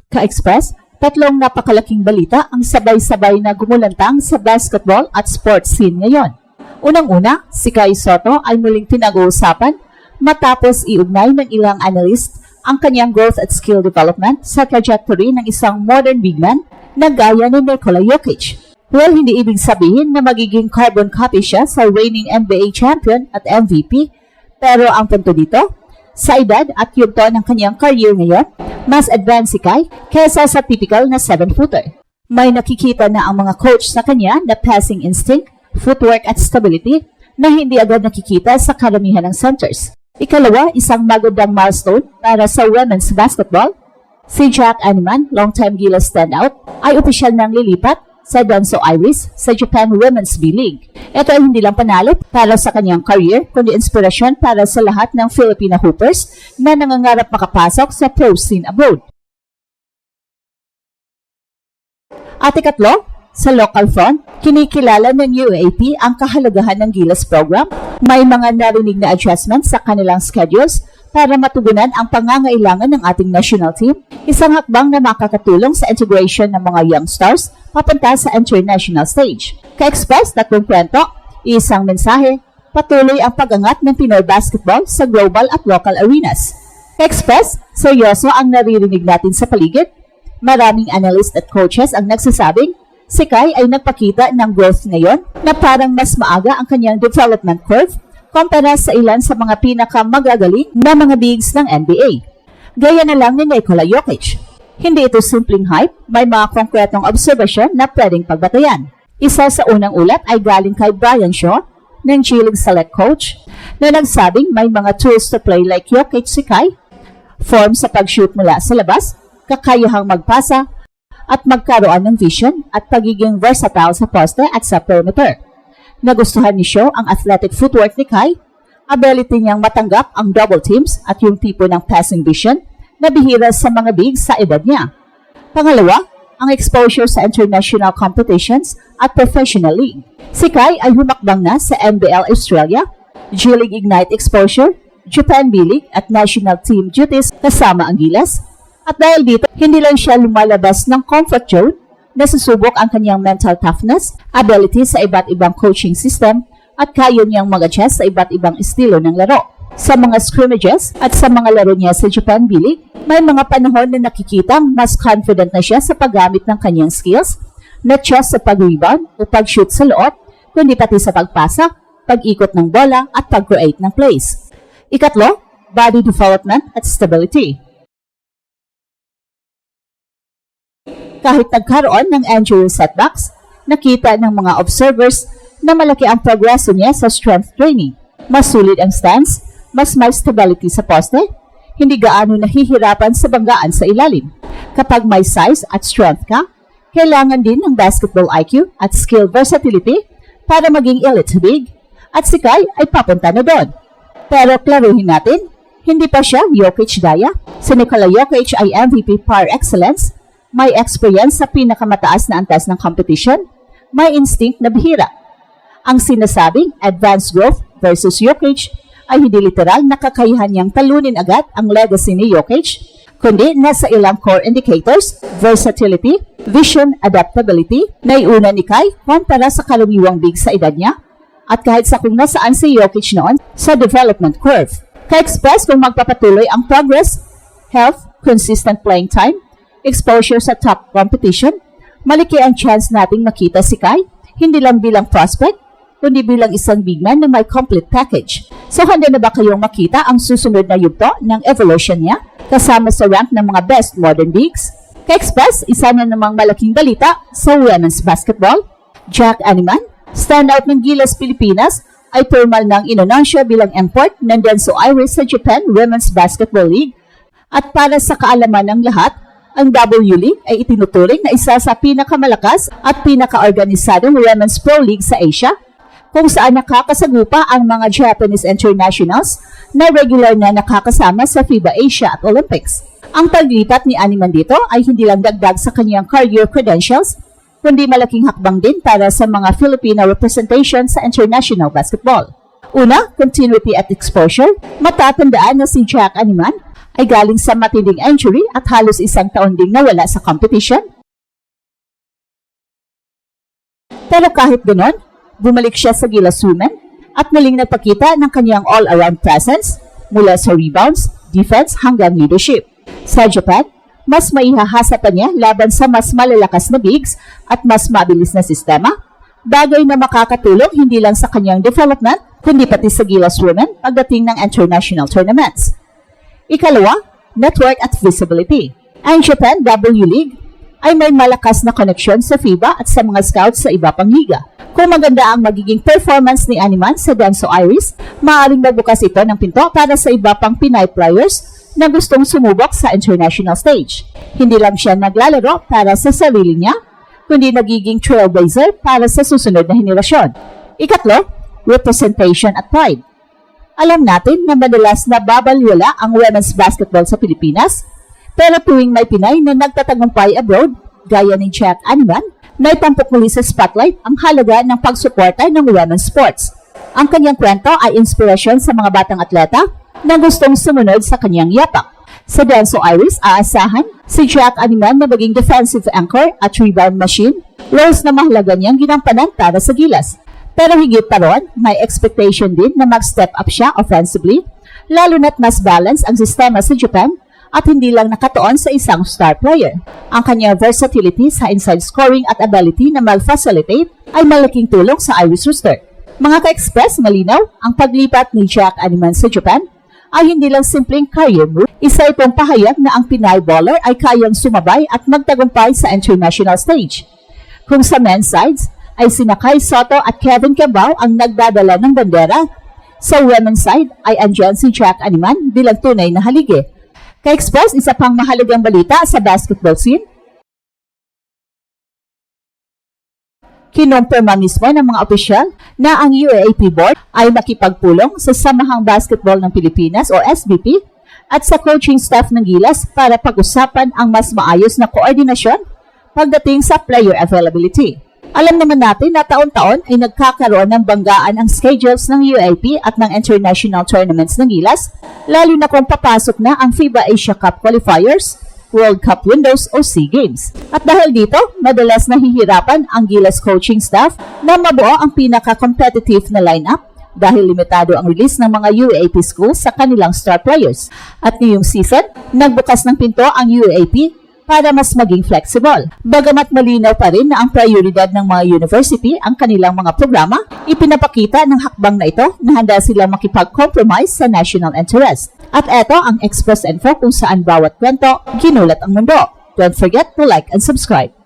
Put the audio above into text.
Ka-Express, tatlong napakalaking balita ang sabay-sabay na gumulantang sa basketball at sports scene ngayon. Unang-una, si Kai Sotto ay muling pinag-uusapan matapos iugnay ng ilang analyst ang kanyang growth at skill development sa trajectory ng isang modern big man na gaya ni Nikola Jokic. Well, hindi ibig sabihin na magiging carbon copy siya sa reigning NBA champion at MVP, pero ang punto dito, sa edad at yugto ng kanyang career ngayon, mas advanced si Kai kesa sa typical na 7-footer. May nakikita na ang mga coach sa kanya na passing instinct, footwork at stability na hindi agad nakikita sa karamihan ng centers. Ikalawa, isang magandang milestone para sa women's basketball. Si Jack Animan, longtime Gilas standout, ay opisyal nang lilipat sa Danso Iris sa Japan Women's B-League. Ito ay hindi lang panalo para sa kanyang career, kundi inspirasyon para sa lahat ng Filipina hoopers na nangangarap makapasok sa pro scene abroad. At ikatlo, sa local front, kinikilala ng UAAP ang kahalagahan ng Gilas program. May mga narinig na adjustments sa kanilang schedules para matugunan ang pangangailangan ng ating national team, isang hakbang na makakatulong sa integration ng mga young stars papunta sa international stage. Ka-Express, tatlong kwento, isang mensahe, patuloy ang pag-angat ng Pinoy basketball sa global at local arenas. Ka-Express, seryoso ang naririnig natin sa paligid. Maraming analyst at coaches ang nagsasabing si Kai ay nagpakita ng growth ngayon na parang mas maaga ang kanyang development curve kumpara sa ilan sa mga pinakamagagaling na mga bigs ng NBA. Gaya na lang ni Nikola Jokic. Hindi ito simpleng hype, may mga konkretong obserbasyon na pwedeng pagbatayan. Isa sa unang ulat ay galing kay Brian Shaw, ng G-League Select Coach, na nagsabing may mga tools to play like Jokic si Kai, form sa pag-shoot mula sa labas, kakayahang magpasa, at magkaroon ng vision at pagiging versatile sa poste at sa perimeter. Nagustuhan ni Shaw ang athletic footwork ni Kai, ability niyang matanggap ang double teams at yung tipo ng passing vision na bihira sa mga bigs sa edad niya. Pangalawa, ang exposure sa international competitions at professional league. Si Kai ay humakbang na sa NBL Australia, G-League Ignite exposure, Japan B-League at national team duties kasama ang Gilas. At dahil dito, hindi lang siya lumalabas ng comfort zone, nasusubok ang kanyang mental toughness, ability sa iba't ibang coaching system, at kaya niyang mag-adjust sa iba't ibang estilo ng laro. Sa mga scrimmages at sa mga laro niya sa Japan B-League, may mga panahon na nakikitang mas confident na siya sa paggamit ng kanyang skills, not just sa pag-rebound o pag-shoot sa loob, kundi pati sa pagpasa, pag-ikot ng bola at pag-create ng plays. Ikatlo, body development at stability. Kahit nagkaroon ng injury setbacks, nakita ng mga observers na malaki ang progreso niya sa strength training. Mas sulit ang stance, mas may stability sa poste, hindi gaano nahihirapan sa banggaan sa ilalim. Kapag may size at strength ka, kailangan din ng basketball IQ at skill versatility para maging elite big, at si Kai ay papunta na doon. Pero klaruhin natin, hindi pa siya Jokic daya. Si Nikola Jokic ay MVP par excellence, may experience sa pinakamataas na antas ng competition, may instinct na bihira. Ang sinasabing advanced growth versus Jokic ay hindi literal na kakayahan niyang talunin agad ang legacy ni Jokic, kundi nasa ilang core indicators, versatility, vision, adaptability, na iuna ni Kai kumpara sa kalamiwang big sa edad niya, at kahit sa kung nasaan si Jokic noon sa development curve. Ka-Express, kung magpapatuloy ang progress, health, consistent playing time, exposure sa top competition, malaki ang chance nating makita si Kai, hindi lang bilang prospect, kundi bilang isang big man na may complete package. So handa na ba kayong makita ang susunod na yugto ng evolution niya, kasama sa rank ng mga best modern bigs? Ka-Express, isa na namang malaking balita sa women's basketball. Jack Animan, standout ng Gilas Pilipinas, ay formal ng inanunsyo bilang import ng Danso Iris sa Japan Women's Basketball League. At para sa kaalaman ng lahat, ang W-League ay itinuturing na isa sa pinakamalakas at pinaka-organisadong women's pro league sa Asia, kung saan nakakasagupa ang mga Japanese internationals na regular na nakakasama sa FIBA Asia at Olympics. Ang paglipat ni Animan dito ay hindi lang dagdag sa kanyang career credentials, kundi malaking hakbang din para sa mga Filipino representation sa international basketball. Una, continuity at exposure. Matatandaan na si Jack Animan ay galing sa matinding injury at halos isang taon ding nawala sa competition. Pero kahit ganon, bumalik siya sa Gilas Women at muling nagpakita ng kanyang all-around presence mula sa rebounds, defense hanggang leadership. Sa Japan, mas maihahasa pa niya laban sa mas malalakas na bigs at mas mabilis na sistema, bagay na makakatulong hindi lang sa kanyang development, kundi pati sa Gilas Women pagdating ng international tournaments. Ikalawa, network at visibility. Ang Japan W League ay may malakas na koneksyon sa FIBA at sa mga scouts sa iba pang liga. Kung maganda ang magiging performance ni Animan sa Denso Iris, maaaring magbukas ito ng pinto para sa iba pang Pinay players na gustong sumubok sa international stage. Hindi lang siya naglalaro para sa sarili niya, kundi nagiging trailblazer para sa susunod na henerasyon. Ikatlo, representation at pride. Alam natin na madalas na babalwala ang women's basketball sa Pilipinas, pero tuwing may Pinay na nagtatagumpay abroad, gaya ni Jack Animan, na ipampok muli sa spotlight ang halaga ng pagsuporta ng women's sports. Ang kanyang kwento ay inspirasyon sa mga batang atleta na gustong sumunod sa kanyang yapak. Sa Denso Iris, aasahan si Jack Animan na maging defensive anchor at rebound machine, roles na mahalaga niyang ginampanan para sa Gilas. Pero higit pa ron, may expectation din na mag-step up siya offensively, lalo na't mas balance ang sistema sa Japan at hindi lang nakatuon sa isang star player. Ang kanyang versatility sa inside scoring at ability na mag-facilitate ay malaking tulong sa Iris roster. Mga ka-express, malinaw, ang paglipat ni Jack Animan sa Japan ay hindi lang simpleng career move. Isa itong pahayag na ang Pinay baller ay kayang sumabay at magtagumpay sa international stage. Kung sa men's sides ay sina Kai Soto at Kevin Cabao ang nagdadala ng bandera, sa women's side ay andyan si Jack Animan bilang tunay na haligi. Ka-express, isa pang mahalagang balita sa basketball scene. Kinumpirma mismo ng mga opisyal na ang UAAP board ay makipagpulong sa Samahang Basketball ng Pilipinas o SBP at sa coaching staff ng Gilas para pag-usapan ang mas maayos na koordinasyon pagdating sa player availability. Alam naman natin na taon-taon ay nagkakaroon ng banggaan ang schedules ng UAAP at ng international tournaments ng Gilas, lalo na kung papasok na ang FIBA Asia Cup qualifiers, World Cup windows o SEA Games. At dahil dito, madalas nahihirapan ang Gilas coaching staff na mabuo ang pinaka-competitive na lineup dahil limitado ang release ng mga UAAP schools sa kanilang star players. At ngayong season, nagbukas ng pinto ang UAAP para mas maging flexible. Bagamat malinaw pa rin na ang prioridad ng mga university ang kanilang mga programa, ipinapakita ng hakbang na ito na handa silang makipag-compromise sa national interest. At eto ang Express Info kung saan bawat kwento ginulat ang mundo. Don't forget to like and subscribe.